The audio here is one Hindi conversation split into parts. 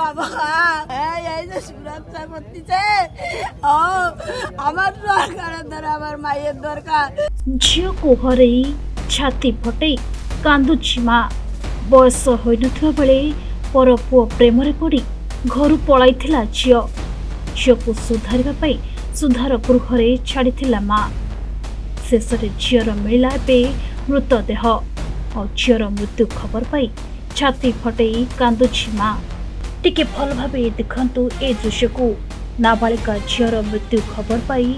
बाबा यही सुरक्षा पत्ती दरकार माये दरकार झील को हर छाती फटे कांदुची माँ बयस हो बेले पर पुओ प्रेम पड़ घर पलैला झील को सुधार सुधार गृह छाड़ी माँ शेष झीर मिलला मृतदेह और झीर मृत्यु खबर पाई छाती फटे कांदुची माँ टिके भल भाव देखु ए दृश्य को नाबालिका झीर मृत्यु खबर पाई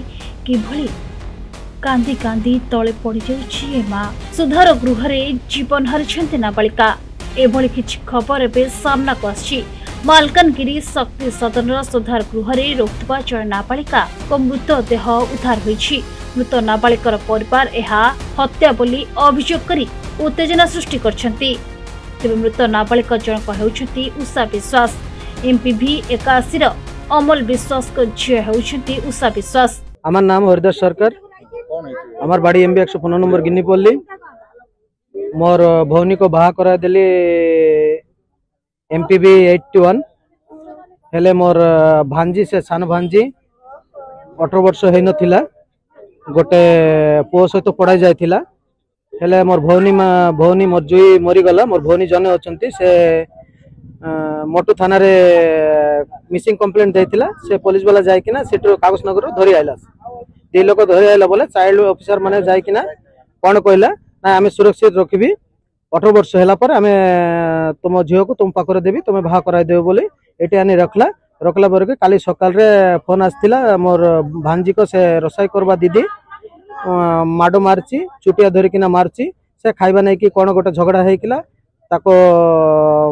किभली कांदी कांदी तले पड़ जाए माँ सुधार गृह जीवन हारी नाबालिका एभली किछि खबर एवं सामना को आछि मालकानगिरी शक्ति सदन सुधार गृह रोकुवा जड़े नाबालिका मृतदेह उद्धार होइछि मृत नाबालिकार परिवार एहा हत्या बोली अभियोग करी उत्तेजना सृष्टि करछंती तेबे मृत नाबालिका जनक हेउछंती उषा विश्वास एमपीवी 81 अमल विश्वास को झियो हेउछंती उषा विश्वास आमार नाम हरिदास सरकार आमार बाड़ी एमबी 115 नंबर गिन्नीपल्ली मोर भौनी को बाहा करा देली एमपीवी 81 हेले मोर भांजी से सान भांजी 18 वर्ष है नथिला गोटे पुओ सहित पढ़ाई जाइथिला हेले मोर भौनी मोर जुई मरीगला मोर भौनी जने अछंती से मोटू थाना रे मिसिंग कंप्लेंट देथिला से पुलिस वाला जाय किना सेटो कागज नगर धरि आइला दे लोक धरि आइला बोले चाइल्ड ऑफिसर माने जाय किना कोन कहला ना आमे सुरक्षित रखिबी 18 वर्ष होला पर आमे तुम झियो को तुम पाखरे देबी तुम बाहा कराई देबो बोले एटी आनी रखला पर काली सकाल रे फोन आस्थिला मोर भांजी को से रोसाई करबा दीदी माडो मारची चुटिया धरिकिना मारची से खाइबा नै कि कोन गोटे झगड़ा हेकिला ताको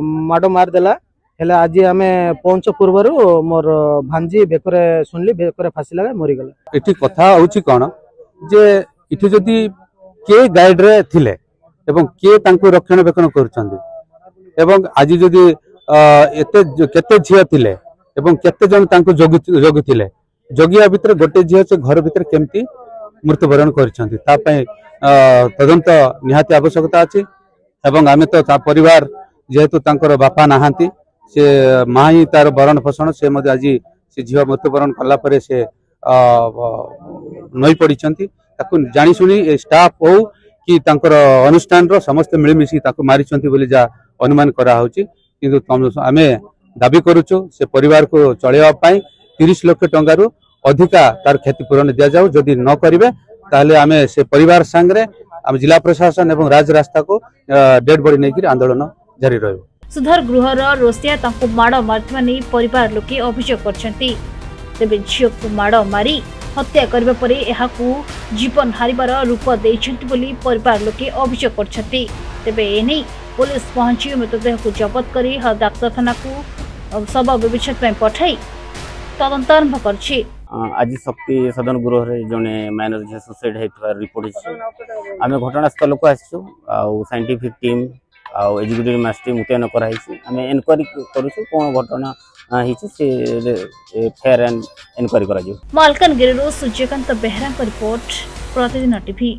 माडो मार देला हेले आज आमे पहुंच पूर्वरु मोर भांजी बेकरे सुनली बेकरे फासी लगा मरी गला एठी कथा होची कोन जे इठी जदी के गाइड रे थिले एवं के तांको रक्षण बेकन करछन्ते एवं आज जदी एते केते झिया थिले एवं केते जन तांको जोगी थिले जोगिया भितर गोटे झिया से घर भितर केमती मृत्युवरण करछन्ते ता पय तदंत निहाती आवश्यकता अछि एवं आमे तो ता परिवार जेहेतु तांकर बापा नाहांती से मां ही तार भरण पोषण से मध्य आज से झिया मृत्युवरण कला परे से नई पड़ीचंती ताकू जानी सुनी स्टाफ हो कि तांकर अनुष्ठान रो समस्त मिलमिशी ताकू मारिचंती बोली जा अनुमान करा होची किंतु आमे दाबी करूछु से परिवार को चलेवा पाई 30 लाख टंका रु अधिका तार क्षतिपूरण दिया जाऊ जदि न करिवे ताले आमे से परिवार संगरे आम जिला प्रशासन एवं राज रास्ता को डेड बॉडी नेकी आंदोलन जारी रहबो सुधार गृहर रोसिया तांको माड़ मारथिबा नै परिवार लोके अभियोग करछंती तेबे झियो को माड़ मारी हत्या करबा परे एहाकू जीवन हारिबार रूप दैछंती बोली परिवार लोके अभियोग करछंती तेबे एनै पुलिस पहुंची मृतदेह को जबत करी डाक्तरखाना को शव विच्छेद में पठाई तदंत आरंभ करछि आज शक्ति सदन गृह रे जने माइनर जे सुसाइड हेतु रिपोर्ट आमे घटनास्थल को आछू आ साइंटिफिक टीम आ एजुकेटिव मास टीम मुतयन कराइछि आमे इनक्वायरी करूछु कोन घटना हिछि से फेयर एंड इनक्वायरी करा जो मालकानगिरी रो सूर्यकांत बेहरा रिपोर्ट प्रतिदिन टीवी।